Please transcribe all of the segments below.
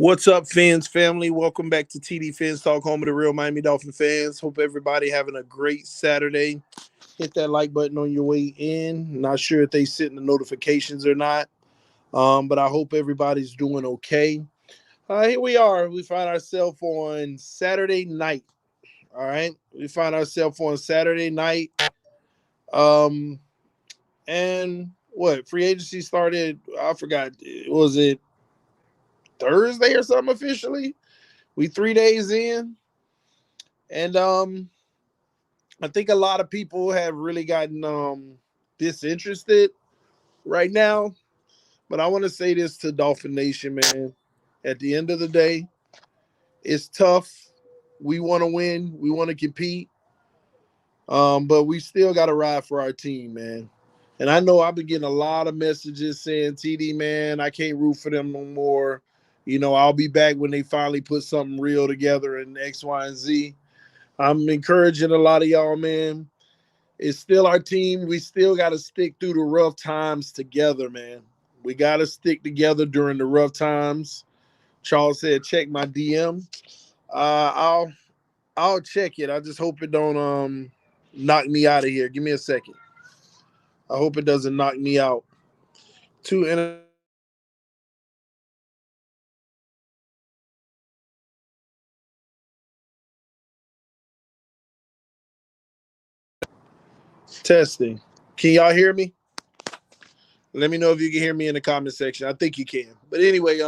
What's up, fans, family? Welcome back to TD Fans Talk, home of the real Miami Dolphin fans. Hope everybody having a great Saturday. Hit that like button on your way in. Not sure if they sent the notifications or not, but I hope everybody's doing okay. Here we are. We find ourselves on Saturday night. All right, we find ourselves on Saturday night. Um, and what free agency started? I forgot. Was it Thursday or something officially? We 3 days in. And I think a lot of people have really gotten disinterested right now. But I want to say this to Dolphin Nation, man. At the end of the day, it's tough. We want to win. We want to compete. But we still got to ride for our team, man. And I know I've been getting a lot of messages saying, TD, man, I can't root for them no more. I'll be back when they finally put something real together in X, Y, and Z. I'm encouraging a lot of y'all, man. It's still our team. We still got to stick through the rough times together, man. We got to stick together during the rough times. Charles said, check my DM. I'll check it. I just hope it don't knock me out of here. Give me a second. I hope it doesn't knock me out. Two testing. Can y'all hear me? Let me know if you can hear me in the comment section. I think you can. But anyway,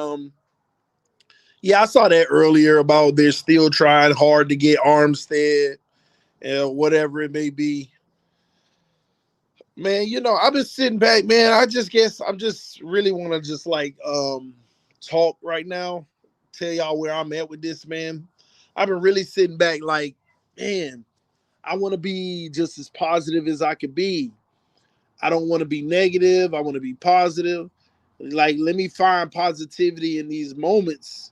yeah, I saw that earlier about they're still trying hard to get Armstead and whatever it may be. Man, I've been sitting back, man. I just guess I'm just really want to just like talk right now, tell y'all where I'm at with this, man. I've been really sitting back like, man, I want to be just as positive as I could be. I don't want to be negative. I want to be positive. Like, let me find positivity in these moments.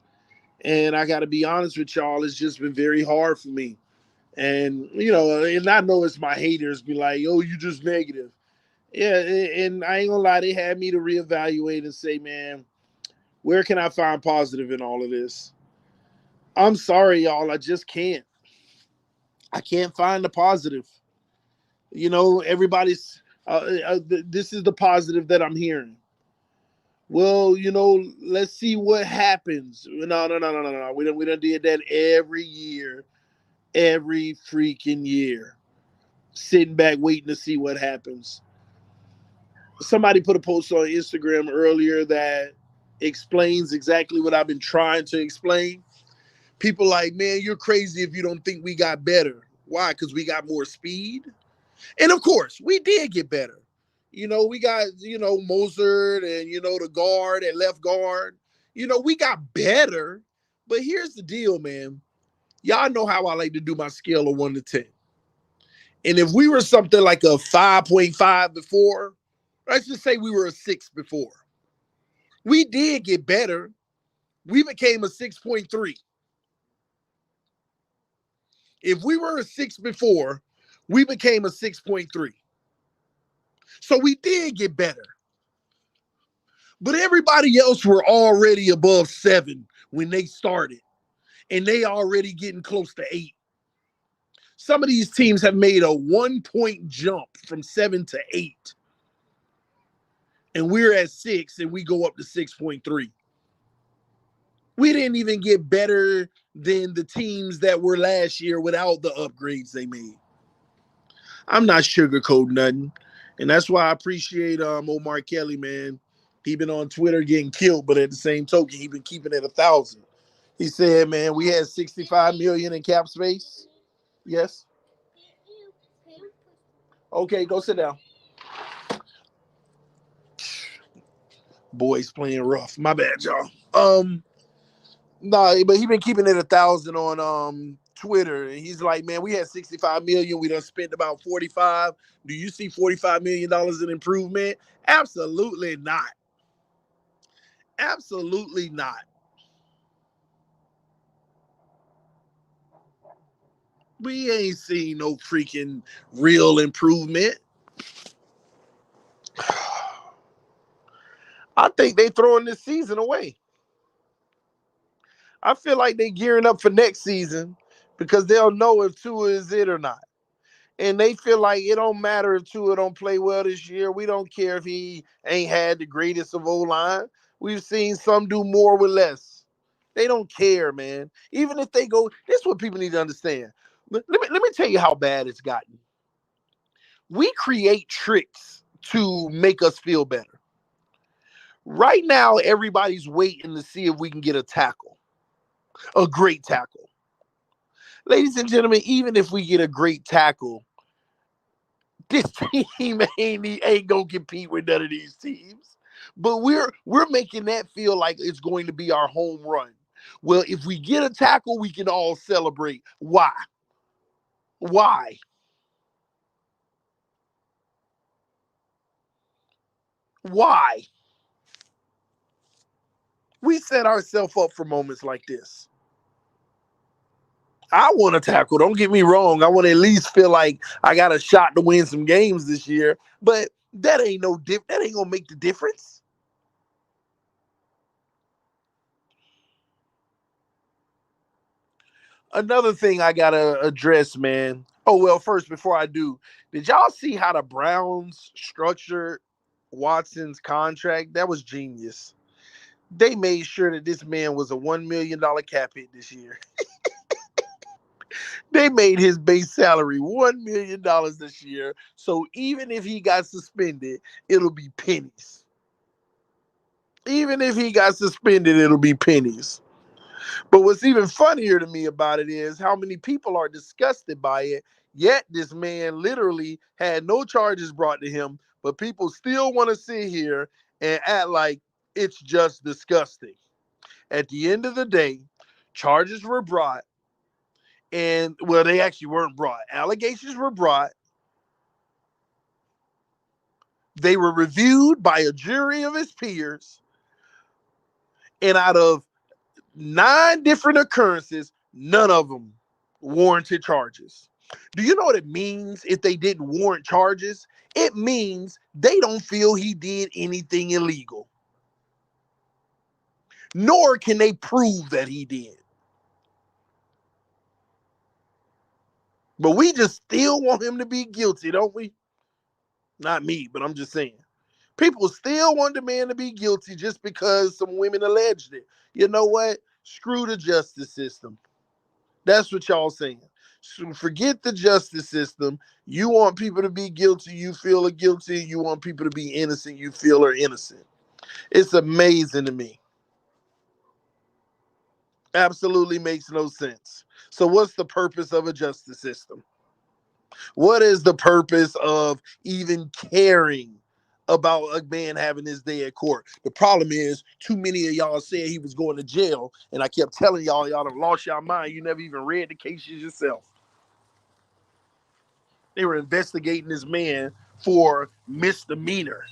And I got to be honest with y'all, it's just been very hard for me. And I know it's my haters be like, oh, you just negative. Yeah, and I ain't gonna lie, they had me to reevaluate and say, man, where can I find positive in all of this? I'm sorry, y'all, I just can't. I can't find the positive. Everybody's. This is the positive that I'm hearing. Well, let's see what happens. No, no, no, no, no, no. We don't did that every freaking year. Sitting back waiting to see what happens. Somebody put a post on Instagram earlier that explains exactly what I've been trying to explain. People like, man, you're crazy if you don't think we got better. Why? Because we got more speed. And of course, we did get better. We got, Mozart and, the guard and left guard. We got better. But here's the deal, man. Y'all know how I like to do my scale of 1 to 10. And if we were something like a 5.5 before, let's just say we were a 6 before. We did get better. We became a 6.3. If we were a 6 before, we became a 6.3. So we did get better. But everybody else were already above 7 when they started. And they already getting close to 8. Some of these teams have made a 1-point jump from 7 to 8. And we're at 6 and we go up to 6.3. We didn't even get better than the teams that were last year without the upgrades they made. I'm not sugarcoating nothing. And that's why I appreciate Omar Kelly, man. He been on Twitter getting killed, but at the same token, he been keeping it 1,000. He said, man, we had 65 million in cap space. Yes. Okay, go sit down. Boys playing rough. My bad, y'all. Nah, but he been keeping it 1,000 on Twitter. And he's like, man, we had 65 million. We done spent about 45. Do you see $45 million in improvement? Absolutely not. Absolutely not. We ain't seen no freaking real improvement. I think they throwing this season away. I feel like they gearing up for next season because they'll know if Tua is it or not. And they feel like it don't matter if Tua don't play well this year. We don't care if he ain't had the greatest of O-line. We've seen some do more with less. They don't care, man. Even if they go, this is what people need to understand. Let me tell you how bad it's gotten. We create tricks to make us feel better. Right now, everybody's waiting to see if we can get a tackle, a great tackle. Ladies and gentlemen, even if we get a great tackle, this team ain't gonna compete with none of these teams. But we're making that feel like it's going to be our home run. Well, if we get a tackle, we can all celebrate. Why? Why? Why? We set ourselves up for moments like this. I want to tackle. Don't get me wrong. I want to at least feel like I got a shot to win some games this year. But that ain't no dip. That ain't gonna make the difference. Another thing I gotta address, man. Oh well, first before I do, did y'all see how the Browns structured Watson's contract? That was genius. They made sure that this man was a $1 million cap hit this year. They made his base salary $1 million this year. So even if he got suspended, it'll be pennies. Even if he got suspended, it'll be pennies. But what's even funnier to me about it is how many people are disgusted by it. Yet this man literally had no charges brought to him, but people still want to sit here and act like it's just disgusting. At the end of the day, charges were brought, and well, they actually weren't brought. Allegations were brought. They were reviewed by a jury of his peers, and out of 9 different occurrences, none of them warranted charges. Do you know what it means if they didn't warrant charges? It means they don't feel he did anything illegal, nor can they prove that he did. But we just still want him to be guilty, don't we? Not me, but I'm just saying. People still want the man to be guilty just because some women alleged it. You know what? Screw the justice system. That's what y'all saying. So forget the justice system. You want people to be guilty, you feel are guilty. You want people to be innocent, you feel are innocent. It's amazing to me. Absolutely makes no sense. So what's the purpose of a justice system? What is the purpose of even caring about a man having his day at court? The problem is too many of y'all said he was going to jail, and I kept telling y'all have lost your mind. You never even read the cases yourself. They were investigating this man for misdemeanor.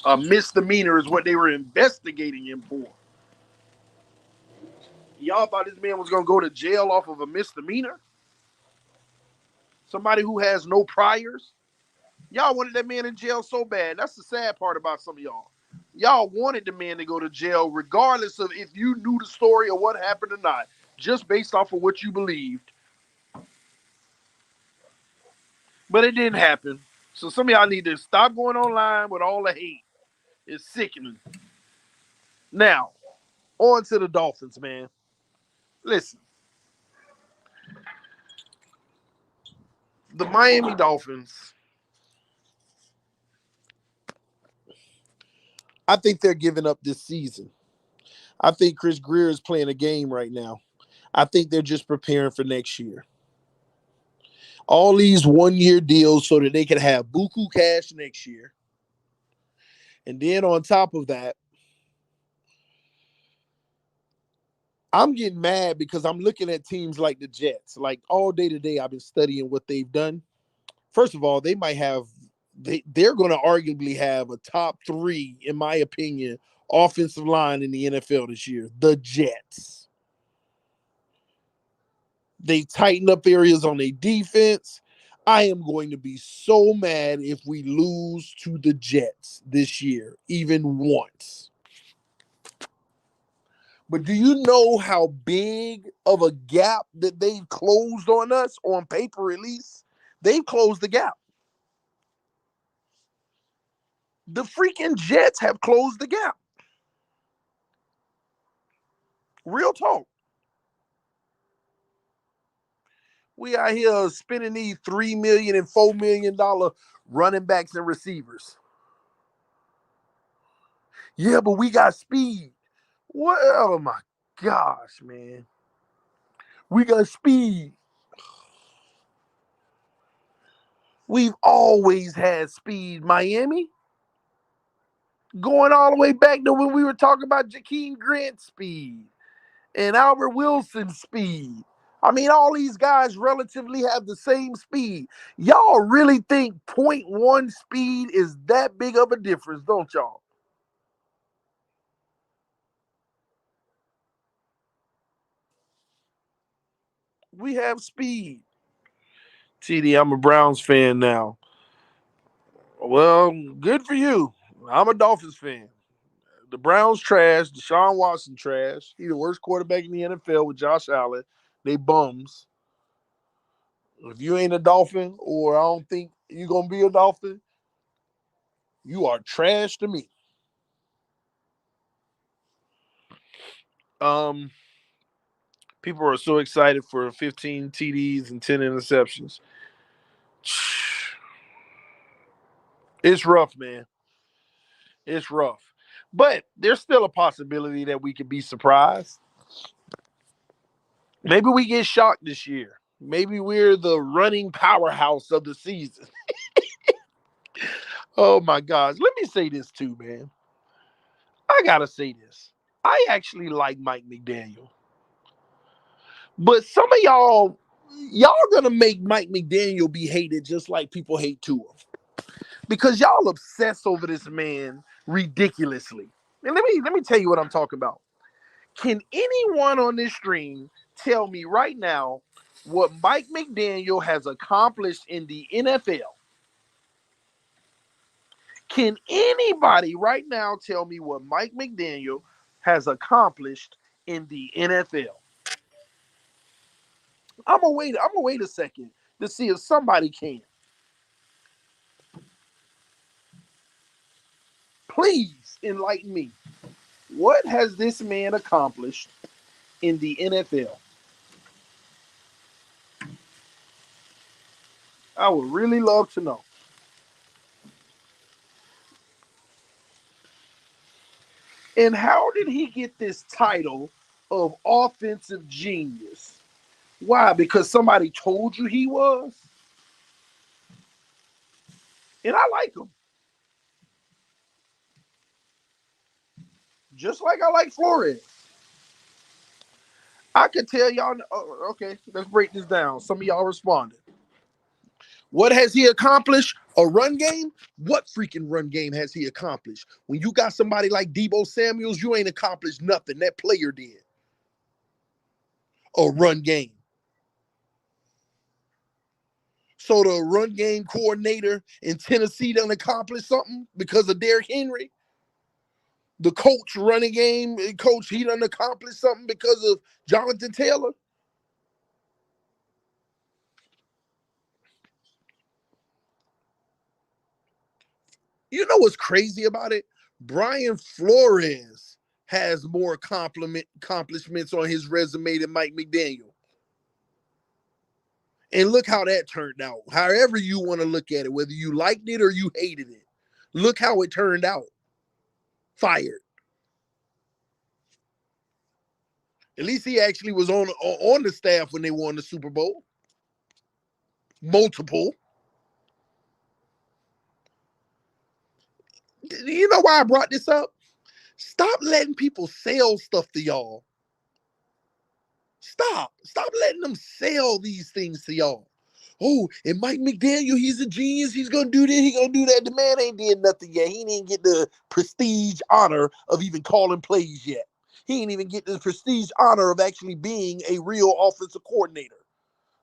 A misdemeanor is what they were investigating him for. Y'all thought this man was going to go to jail off of a misdemeanor? Somebody who has no priors? Y'all wanted that man in jail so bad. That's the sad part about some of y'all. Y'all wanted the man to go to jail regardless of if you knew the story or what happened or not, just based off of what you believed. But it didn't happen. So some of y'all need to stop going online with all the hate. It's sickening. Now, on to the Dolphins, man. Listen, the Miami Dolphins, I think they're giving up this season. I think Chris Greer is playing a game right now. I think they're just preparing for next year. All these 1 year deals so that they can have buku cash next year. And then on top of that, I'm getting mad because I'm looking at teams like the Jets. Like all day today, I've been studying what they've done. First of all, they might have they're going to arguably have a top 3, in my opinion, offensive line in the NFL this year. The Jets. They tightened up areas on their defense. I am going to be so mad if we lose to the Jets this year, even once. But do you know how big of a gap that they've closed on us, on paper at least? They've closed the gap. The freaking Jets have closed the gap. Real talk. We out here spending these $3 million and $4 million running backs and receivers. Yeah, but we got speed. What? Oh my gosh, man. We got speed. We've always had speed, Miami. Going all the way back to when we were talking about Jakeem Grant's speed and Albert Wilson's speed. I mean, all these guys relatively have the same speed. Y'all really think 0.1 speed is that big of a difference, don't y'all? We have speed. TD, I'm a Browns fan now. Well, good for you. I'm a Dolphins fan. The Browns trash. Deshaun Watson trash. He's the worst quarterback in the NFL with Josh Allen. They bums. If you ain't a Dolphin, or I don't think you're gonna be a Dolphin, you are trash to me. Um, People are so excited for 15 TDs and 10 interceptions. It's rough, man. It's rough. But there's still a possibility that we could be surprised. Maybe we get shocked this year. Maybe we're the running powerhouse of the season. Oh my gosh. Let me say this too, man. I gotta say this. I actually like Mike McDaniel. But some of y'all gonna make Mike McDaniel be hated just like people hate Tua. Because y'all obsess over this man ridiculously. And let me tell you what I'm talking about. Can anyone on this stream tell me right now what Mike McDaniel has accomplished in the NFL? Can anybody right now tell me what Mike McDaniel has accomplished in the NFL? I'm gonna wait a second to see if somebody can. Please enlighten me. What has this man accomplished in the NFL? I would really love to know. And how did he get this title of offensive genius? Why? Because somebody told you he was? And I like him. Just like I like Flores. I could tell y'all, okay, let's break this down. Some of y'all responded. What has he accomplished? A run game? What freaking run game has he accomplished? When you got somebody like Deebo Samuels, you ain't accomplished nothing. That player did. A run game. So the run game coordinator in Tennessee done accomplished something because of Derrick Henry. The coach running game coach, he done accomplished something because of Jonathan Taylor. You know what's crazy about it? Brian Flores has more accomplishments on his resume than Mike McDaniel. And look how that turned out. However you want to look at it, whether you liked it or you hated it. Look how it turned out. Fired. At least he actually was on the staff when they won the Super Bowl. Multiple. You know why I brought this up? Stop letting people sell stuff to y'all. Stop. Stop letting them sell these things to y'all. Oh, and Mike McDaniel, he's a genius. He's going to do this. He's going to do that. The man ain't did nothing yet. He didn't get the prestige honor of even calling plays yet. He didn't even get the prestige honor of actually being a real offensive coordinator.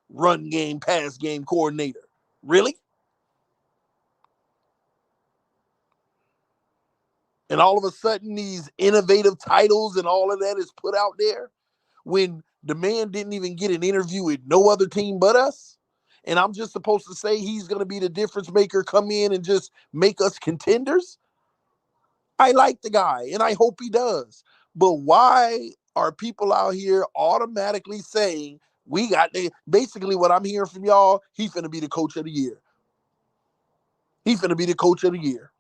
Run game, pass game coordinator. Really? And all of a sudden, these innovative titles and all of that is put out there when the man didn't even get an interview with no other team but us. And I'm just supposed to say he's going to be the difference maker, come in and just make us contenders. I like the guy, and I hope he does. But why are people out here automatically saying we got the basically what I'm hearing from y'all? He's finna be the coach of the year. He's finna be the coach of the year.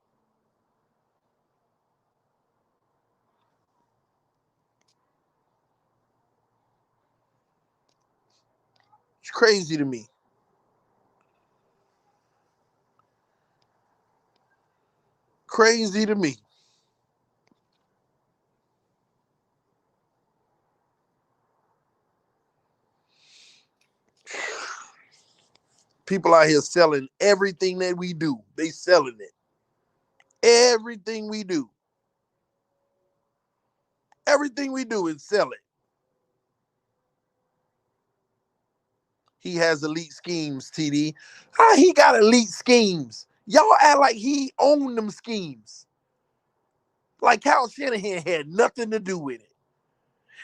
It's crazy to me. Crazy to me. People out here selling everything that we do. They selling it. Everything we do. Everything we do is sell it. He has elite schemes, TD. How he got elite schemes? Y'all act like he owned them schemes. Like Kyle Shanahan had nothing to do with it.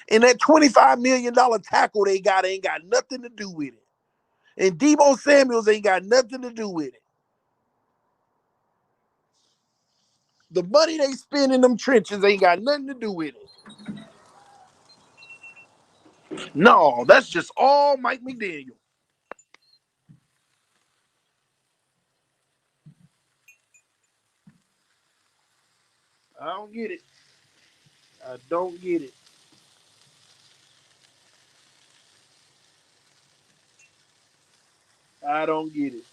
And that $25 million tackle they got ain't got nothing to do with it. And Deebo Samuels ain't got nothing to do with it. The money they spend in them trenches ain't got nothing to do with it. No, that's just all Mike McDaniel. I don't get it. I don't get it. I don't get it.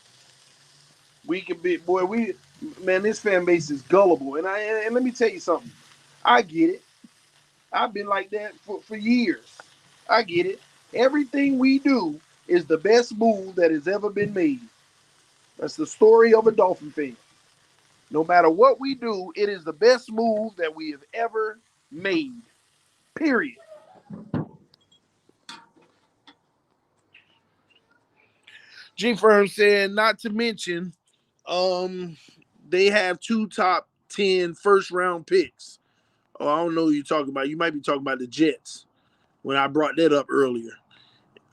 We can be, boy. Man, this fan base is gullible, and let me tell you something. I get it. I've been like that for years. I get it. Everything we do is the best move that has ever been made. That's the story of a Dolphin fan. No matter what we do, it is the best move that we have ever made. Period. G Firm said, not to mention, um, they have two top 10 first round picks. Oh, I don't know who you're talking about. You might be talking about the Jets when I brought that up earlier.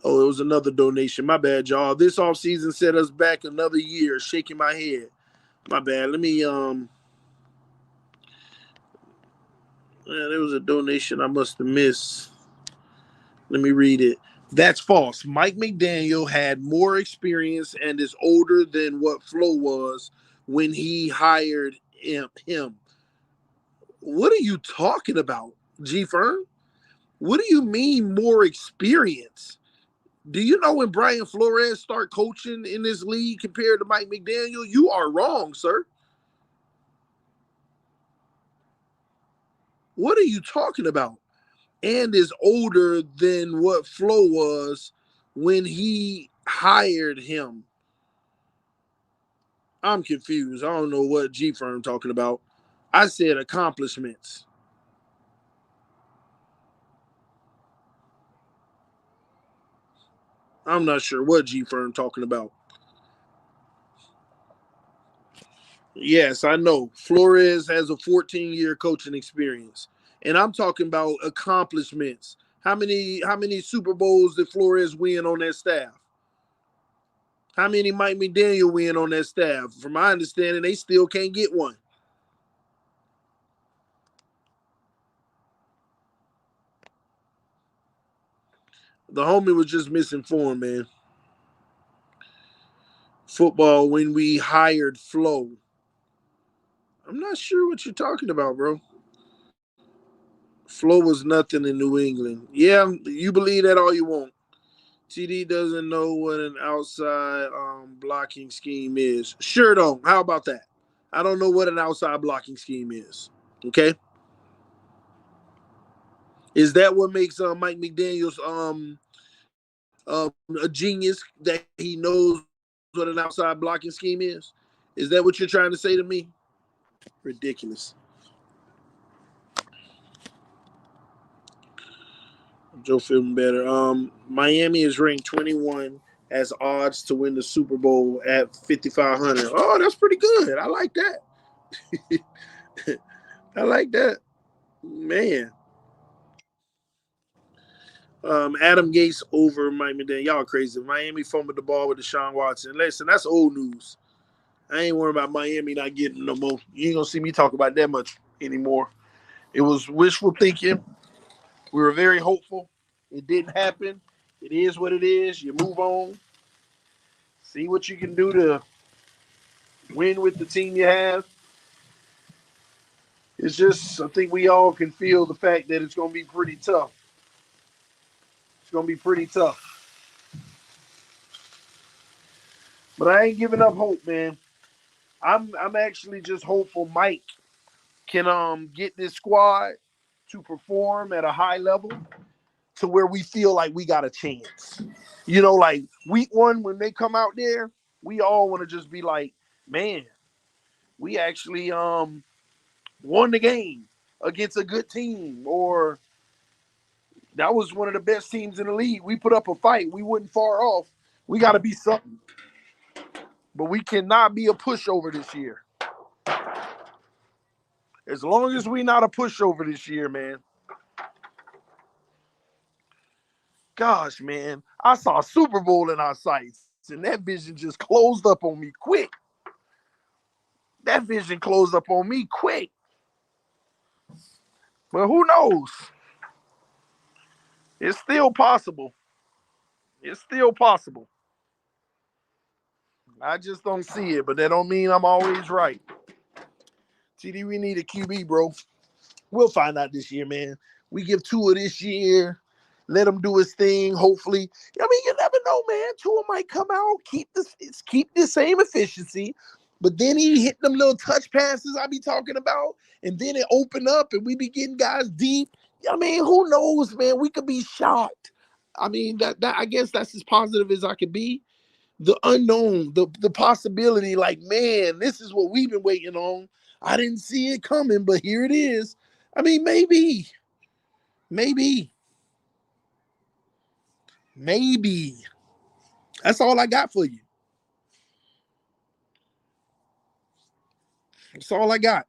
Oh, it was another donation. My bad, y'all. This offseason set us back another year. Shaking my head. My bad. Let me yeah, there was a donation I must have missed. Let me read it. That's false. Mike McDaniel had more experience and is older than what Flo was when he hired him. What are you talking about, G Fern? What do you mean more experience? Do you know when Brian Flores start coaching in this league compared to Mike McDaniel? You are wrong, sir. What are you talking about? And is older than what Flo was when he hired him. I'm confused. I don't know what G Firm talking about. I said accomplishments. I'm not sure what G Firm talking about. Yes, I know. Flores has a 14-year coaching experience. And I'm talking about accomplishments. How many Super Bowls did Flores win on that staff? How many Mike McDaniel win on that staff? From my understanding, they still can't get one. The homie was just misinformed, man. Football when we hired Flo. I'm not sure what you're talking about, bro. Flo was nothing in New England. Yeah, you believe that all you want. TD doesn't know what an outside blocking scheme is. Sure don't. How about that? I don't know what an outside blocking scheme is. Okay, is that what makes Mike McDaniel's a genius that he knows what an outside blocking scheme is? Is that what you're trying to say to me? Ridiculous. Joe feeling better. Miami is ranked 21 as odds to win the Super Bowl at 5,500. Oh, that's pretty good. I like that. I like that. Man. Adam Gates over Miami. Y'all crazy. Miami fumbled the ball with Deshaun Watson. Listen, that's old news. I ain't worried about Miami not getting no more. You ain't gonna see me talk about that much anymore. It was wishful thinking. We were very hopeful. It didn't happen. It is what it is. You move on. See what you can do to win with the team you have. It's just, I think we all can feel the fact that it's going to be pretty tough. It's going to be pretty tough. But I ain't giving up hope, man. I'm actually just hopeful Mike can get this squad to perform at a high level to where we feel like we got a chance. You know, like week one when they come out there, we all want to just be like, man, we actually won the game against a good team, or that was one of the best teams in the league. We put up a fight. We wasn't far off. We got to be something. But we cannot be a pushover this year. As long as we not a pushover this year, man. Gosh, man. I saw a Super Bowl in our sights, and that vision just closed up on me quick. That vision closed up on me quick. But who knows? It's still possible. It's still possible. I just don't see it, but that don't mean I'm always right. TD, we need a QB, bro. We'll find out this year, man. We give Tua this year. Let him do his thing. Hopefully, I mean, you never know, man. Tua might come out, keep the same efficiency, but then he hit them little touch passes I be talking about, and then it open up, and we be getting guys deep. I mean, who knows, man? We could be shocked. I mean, that I guess that's as positive as I could be. The unknown, the possibility, like, man, this is what we've been waiting on. I didn't see it coming, but here it is. I mean, maybe, maybe. That's all I got for you. That's all I got.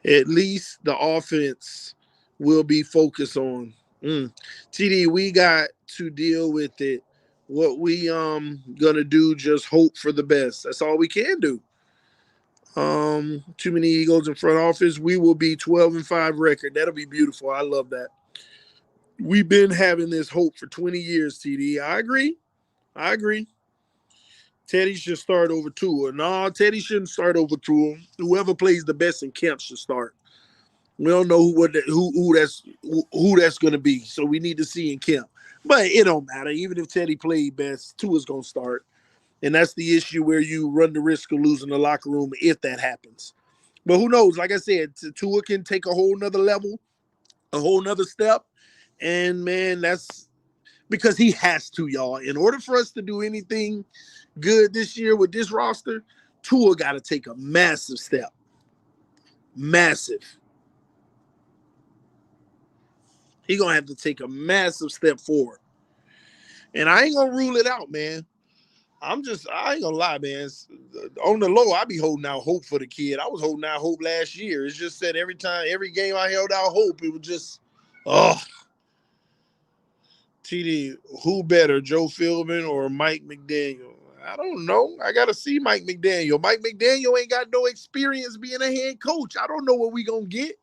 At least the offense will be focused on. TD, we got to deal with it. What we gonna do? Just hope for the best. That's all we can do. Too many Eagles in front office. We will be 12-5 record. That'll be beautiful. I love that. We've been having this hope for 20 years, TD. I agree. I agree. Teddy should start over Tua. No, Teddy shouldn't start over Tua. Whoever plays the best in camp should start. We don't know who that's going to be, so we need to see in camp. But it don't matter. Even if Teddy played best, Tua's going to start, and that's the issue where you run the risk of losing the locker room if that happens. But who knows? Like I said, Tua can take a whole nother level, a whole nother step, and man, that's because he has to, y'all. In order for us to do anything good this year with this roster, Tua got to take a massive step. Massive. He gonna have to take a massive step forward. And I ain't gonna rule it out, man. I ain't gonna lie, man. On the low, I be holding out hope for the kid. I was holding out hope last year. It's just that every game I held out hope, it was just, oh, TD, who better, Joe Philbin or Mike McDaniel? I don't know. I got to see Mike McDaniel. Mike McDaniel ain't got no experience being a head coach. I don't know what we going to get.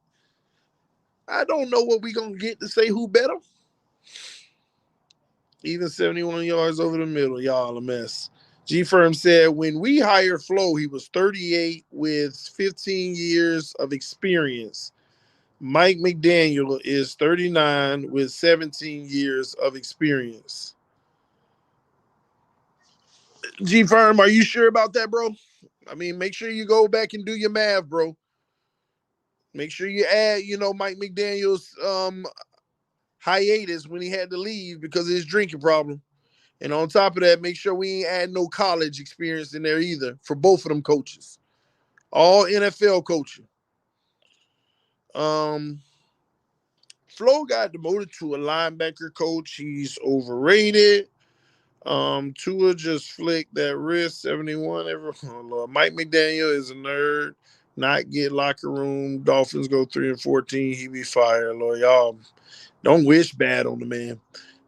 I don't know what we going to get to say who better. Even 71 yards over the middle. Y'all a mess. G Firm said, when we hired Flo, he was 38 with 15 years of experience. Mike McDaniel is 39 with 17 years of experience. G Firm, are you sure about that, bro? I mean, make sure you go back and do your math, bro. Make sure you add, Mike McDaniel's hiatus when he had to leave because of his drinking problem. And on top of that, make sure we ain't add no college experience in there either for both of them coaches. All NFL coaching. Flo got demoted to a linebacker coach. He's overrated. Tua just flicked that wrist, 71. Oh Lord. Mike McDaniel is a nerd. Not get locker room. Dolphins go 3-14. He be fired. Lord, y'all don't wish bad on the man.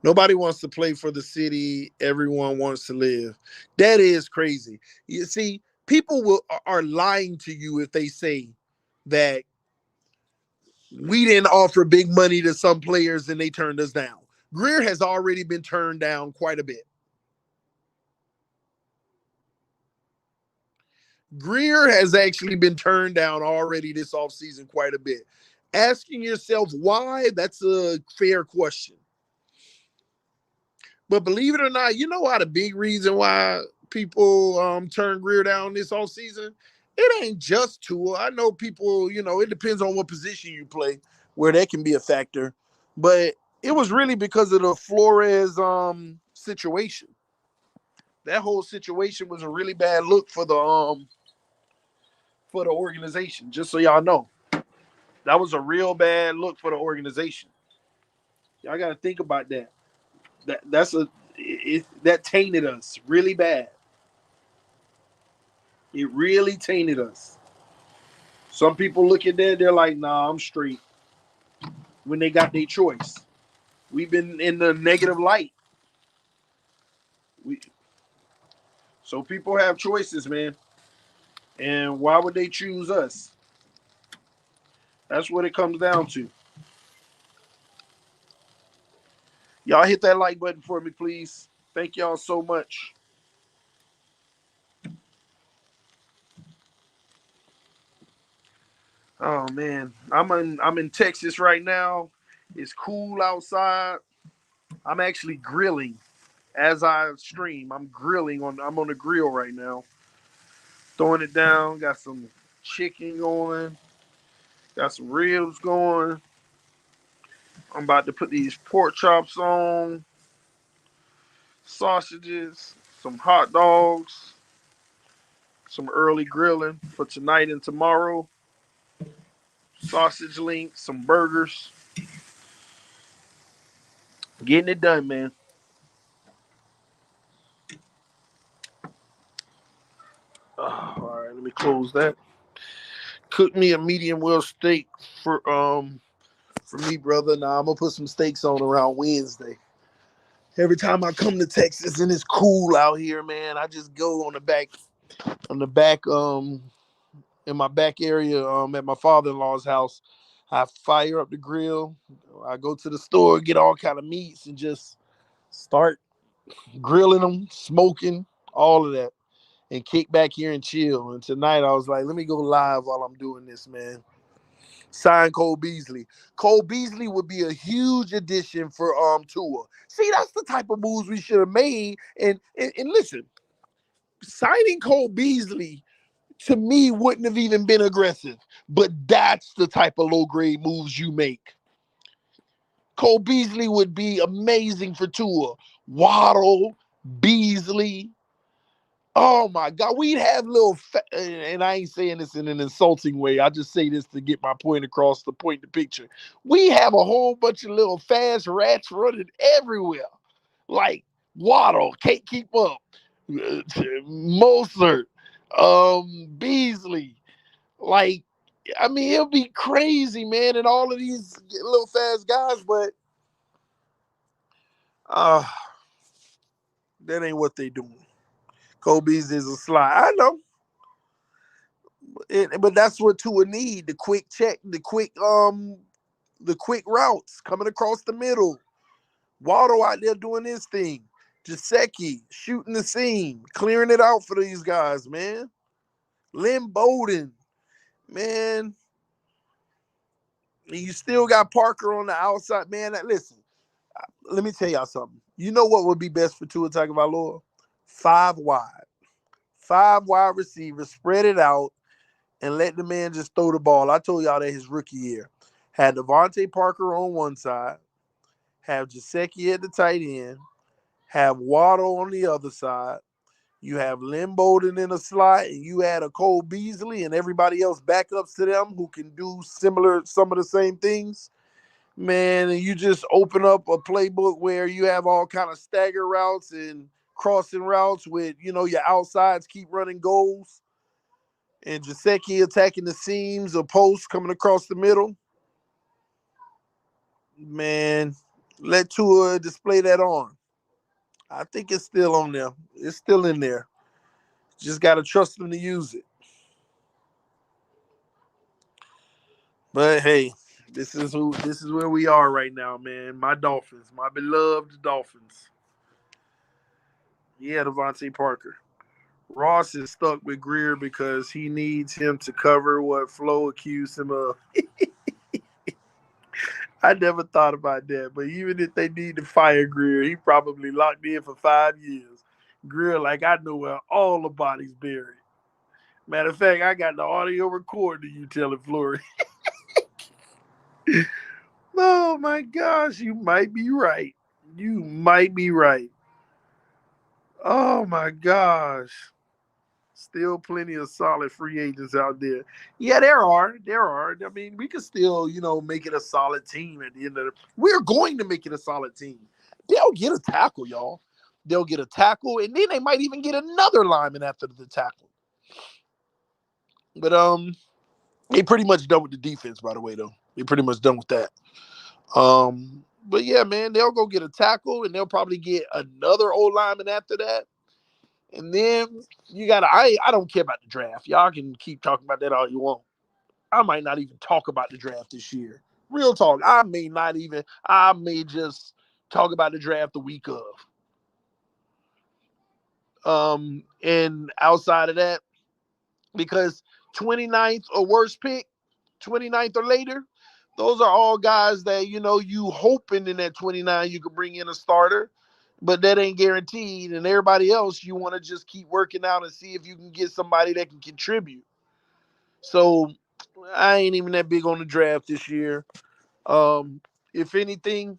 Nobody wants to play for the city. Everyone wants to live. That is crazy. You see, people are lying to you if they say that we didn't offer big money to some players and they turned us down. Greer has already been turned down quite a bit. Greer has actually been turned down already this offseason quite a bit. Asking yourself why, that's a fair question. But believe it or not, you know why the big reason why people turn Greer down this offseason? It ain't just Tua. I know people, it depends on what position you play, where that can be a factor. But it was really because of the Flores situation. That whole situation was a really bad look for the organization, just so y'all know. That was a real bad look for the organization. Y'all got to think about that. That tainted us really bad. It really tainted us. Some people look at that, they're like, nah, I'm straight. When they got their choice. We've been in the negative light. We So people have choices, man. And why would they choose us? That's what it comes down to. Y'all hit that like button for me, please. Thank y'all so much. Oh man, I'm in Texas right now. It's cool outside. I'm actually grilling as I stream. I'm on the grill right now. Throwing it down. Got some chicken going. Got some ribs going. I'm about to put these pork chops on. Sausages. Some hot dogs. Some early grilling for tonight and tomorrow. Sausage links. Some burgers. Getting it done, man. All right, let me close that. Cook me a medium well steak for me, brother. Now I'm gonna put some steaks on around Wednesday. Every time I come to Texas and it's cool out here, man, I just go on the back in my back area at my father-in-law's house. I fire up the grill. I go to the store, get all kind of meats, and just start grilling them, smoking, all of that, and kick back here and chill. And tonight I was like, let me go live while I'm doing this, man. Sign Cole Beasley. Cole Beasley would be a huge addition for Tua. See, that's the type of moves we should have made. And listen, signing Cole Beasley to me wouldn't have even been aggressive. But that's the type of low grade moves you make. Cole Beasley would be amazing for Tua. Waddle, Beasley. Oh my God, we'd have and I ain't saying this in an insulting way. I just say this to get my point across, to point the picture. We have a whole bunch of little fast rats running everywhere. Like Waddle, can't keep up. Mostert, Beasley. Like, I mean, it'll be crazy, man, and all of these little fast guys, but uh that ain't what they doing. Kobe's is a slide. I know. But that's what Tua need, the quick check, the quick routes coming across the middle. Waddle out there doing his thing. Gesicki shooting the seam, clearing it out for these guys, man. Lynn Bowden, man. And you still got Parker on the outside, man. Listen, let me tell y'all something. You know what would be best for Tua Tagovailoa? 5 wide. 5 wide receivers, spread it out, and let the man just throw the ball. I told y'all that his rookie year. Had Devontae Parker on one side, have Gesicki at the tight end, have Waddle on the other side. You have Lynn Bowden in a slot, and you add a Cole Beasley and everybody else backups to them who can do some of the same things. Man, and you just open up a playbook where you have all kind of stagger routes and crossing routes with, your outsides keep running goals and Gesicki attacking the seams or posts coming across the middle. Man, let Tua display that on. I think it's still on there. It's still in there. Just got to trust them to use it. But hey, this is where we are right now, man. My Dolphins, my beloved Dolphins. Yeah, Devontae Parker. Ross is stuck with Greer because he needs him to cover what Flo accused him of. I never thought about that, but even if they need to fire Greer, he probably locked in for 5 years. Greer, like, I know where all the bodies buried. Matter of fact, I got the audio recording of you telling Flory. Oh my gosh, you might be right. You might be right. Oh my gosh. Still plenty of solid free agents out there. Yeah, there are. There are. I mean, we could still, make it a solid team at the end of the. We're going to make it a solid team. They'll get a tackle, y'all. They'll get a tackle, and then they might even get another lineman after the tackle. But they pretty much done with the defense, by the way, though. They pretty much done with that. But yeah, man, they'll go get a tackle, and they'll probably get another old lineman after that. And then you gotta. I don't care about the draft. Y'all can keep talking about that all you want. I might not even talk about the draft this year. Real talk. I may just talk about the draft the week of. And outside of that, because 29th or worst pick, 29th or later, those are all guys that, you hoping in that 29 you could bring in a starter, but that ain't guaranteed. And everybody else, you want to just keep working out and see if you can get somebody that can contribute. So I ain't even that big on the draft this year. If anything,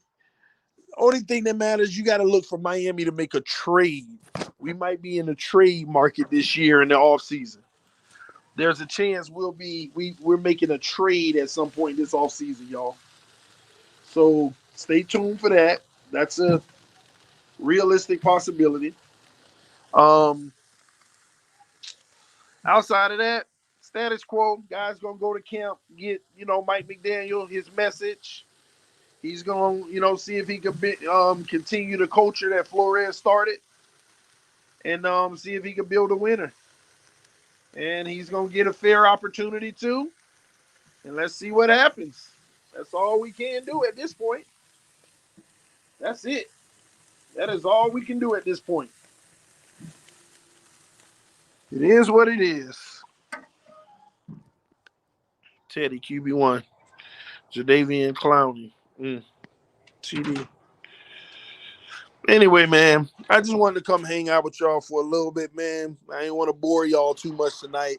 only thing that matters, you got to look for Miami to make a trade. We might be in the trade market this year in the offseason. There's a chance we're making a trade at some point this offseason, y'all. So stay tuned for that. That's a realistic possibility. Um, Outside of that, status quo. Guys gonna go to camp, get Mike McDaniel his message. He's gonna see if he can continue the culture that Flores started, and see if he can build a winner. And he's gonna get a fair opportunity too. And let's see what happens. That's all we can do at this point. That's it. That is all we can do at this point. It is what it is. Teddy QB1, Jadeveon Clowney, TD. Anyway, man, I just wanted to come hang out with y'all for a little bit, man. I ain't want to bore y'all too much tonight.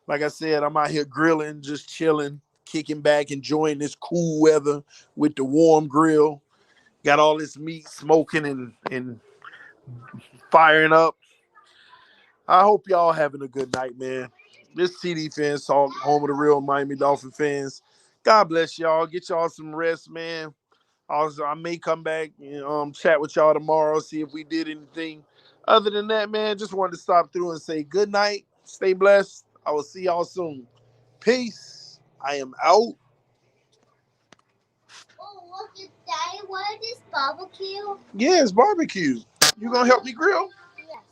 Like I said, I'm out here grilling, just chilling, kicking back, enjoying this cool weather with the warm grill. Got all this meat smoking and firing up. I hope y'all having a good night, man. This TD Fans Talk, home of the real Miami Dolphin fans. God bless y'all. Get y'all some rest, man. Also, I may come back and chat with y'all tomorrow, see if we did anything. Other than that, man, just wanted to stop through and say good night. Stay blessed. I will see y'all soon. Peace. I am out. Oh, look at Daddy. What is barbecue? Yeah, it's barbecue. You gonna help me grill? Yes.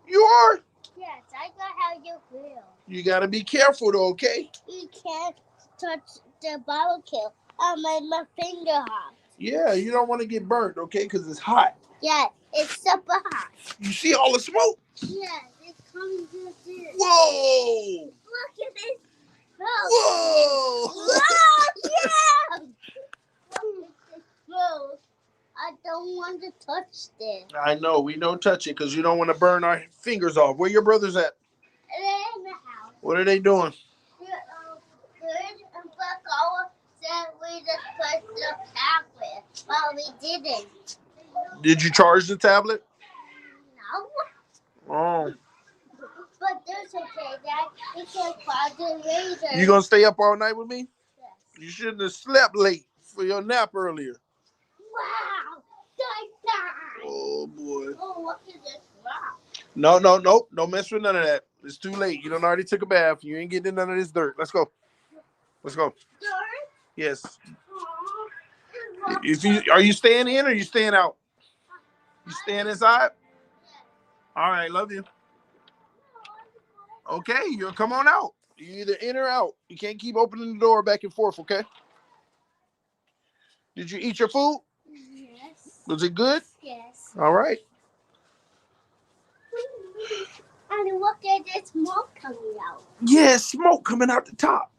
You are? Yes, I gonna help you grill. You gotta be careful though, okay? You can't touch the barbecue. I made my finger hot. Yeah, you don't want to get burnt, okay? Because it's hot. Yeah, it's super hot. You see all the smoke? Yeah, it's coming to this. Whoa! Look at this. Whoa! Whoa! Yeah! I don't want to touch this. I know. We don't touch it because you don't want to burn our fingers off. Where your brothers at? They're in the house. What are they doing? Good and Bucko said we just put the tablet, but we didn't. Did you charge the tablet? No. Oh. But that's okay, Dad. We can plug it later. You gonna stay up all night with me? Yes. You shouldn't have slept late for your nap earlier. Wow. Oh boy. Oh, look at this. No, no, no. Don't mess with none of that. It's too late. You done already took a bath. You ain't getting none of this dirt. Let's go. Let's go. Yes. If you are you staying in or you staying out? You staying inside? All right, love you. Okay, you'll come on out. You either in or out. You can't keep opening the door back and forth, okay? Did you eat your food? Yes. Was it good? Yes. All right. And look at the smoke coming out. Yeah, smoke coming out the top.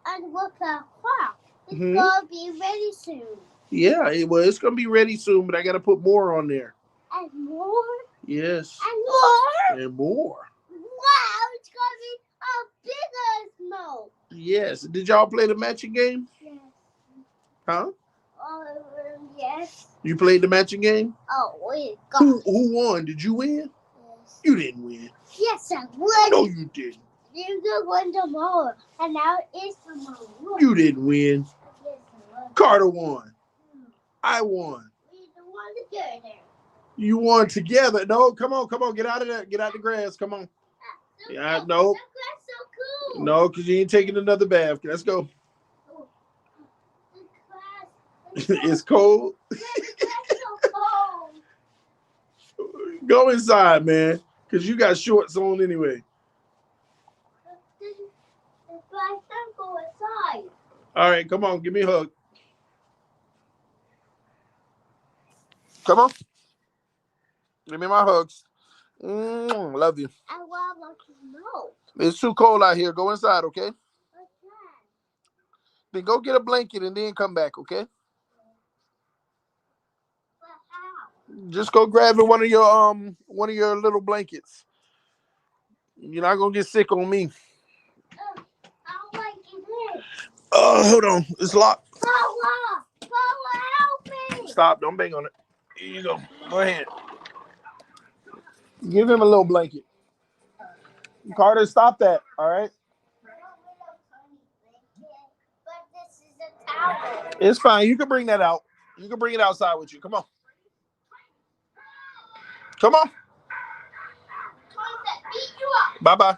And look at wow. It's gonna be ready soon. Yeah, it's gonna be ready soon, but I gotta put more on there. And more? Yes. And more? And more. Wow, it's gonna be a bigger smoke. Yes. Did y'all play the matching game? Yes. Huh? Yes. You played the matching game? Oh, wait. Who won? Did you win? Yes. You didn't win. Yes, I won. No, you didn't. You could win tomorrow, and now it's tomorrow. You didn't win. Yes, I won. Carter won. I won. We don't want to go there. You won together. No, come on. Get out of there. Get out the grass. Come on. Yeah, no. That's so cool. No, because you ain't taking another bath. Let's go. Oh, It's cold. That's so cold. Go inside, man, because you got shorts on anyway. I can't go inside. All right, come on. Give me a hug. Come on. Give me my hugs. Love you. I want to know. It's too cold out here. Go inside, okay? What's that? Then go get a blanket and then come back, okay? But how? Just go grab one of your little blankets. You're not gonna get sick on me. I don't like it. Hold on. It's locked. Paula, help me. Stop. Don't bang on it. Here you go. Go ahead. Give him a little blanket. Carter, stop that. All right? But this is a towel. It's fine. You can bring that out. You can bring it outside with you. Come on. Come on. Bye-bye.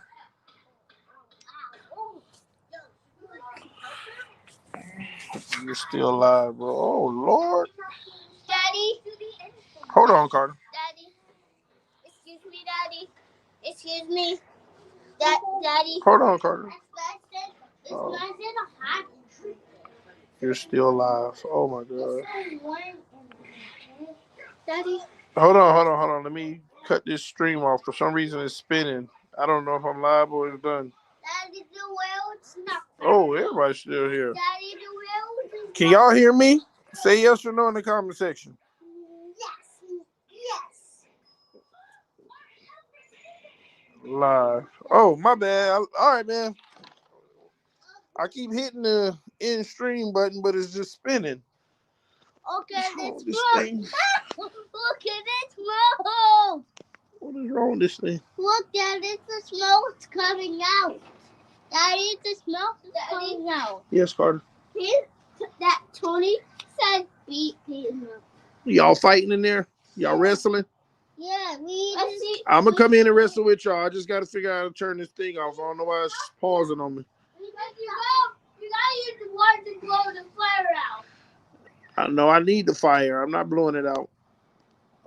You're still alive, bro. Oh, Lord. Daddy. Hold on, Carter. Daddy. Excuse me, Daddy. Excuse me. Daddy. Hold on, Carter. It's nice and hot. You're still alive. Oh, my God. Daddy. Hold on. Let me cut this stream off. For some reason, it's spinning. I don't know if I'm live or it's done. Daddy, the world's not. Oh, everybody's still here. Daddy, the world is Can y'all hear me? Say yes or no in the comment section. Yes. Live. Oh, my bad. All right, man. I keep hitting the end stream button, but it's just spinning. Okay, What's this wrong with this thing? Look at this smoke. What is wrong with this thing? Look, Daddy, the smoke's coming out. Daddy, the smoke's coming out. Yes, Carter. That Tony said beat him up. Y'all fighting in there? Y'all wrestling? Yeah, I'm going to come in and wrestle with y'all. I just got to figure out how to turn this thing off. I don't know why it's pausing on me. You gotta use the water to blow the fire out. I know I need the fire. I'm not blowing it out.